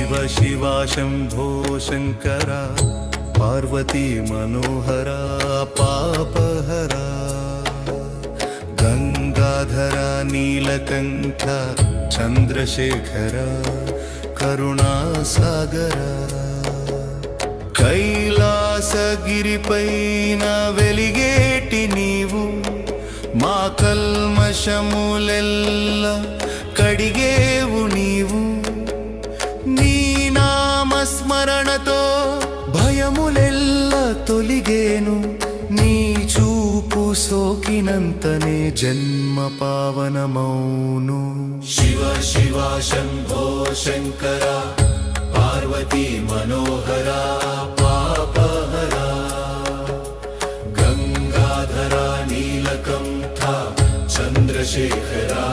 शिव शिव शंभो शंकरा पार्वती मनोहरा पापहरा गंगाधरा नीलकंठा चंद्रशेखरा करुणासागरा कैलासगिरिपैन वेलिगेटि नीवु मा कल्मषमुलेल्ल कडिगेवु नीवु नी नामस्मरणतो भयमुलेल्ल तोलिगेनु नी चूपु सोकिनंतने जन्म पावनमौनु शिव शिव शंभो शंकरा पार्वती मनोहरा पापहरा गंगाधरा नीलकंठा चंद्रशेखरा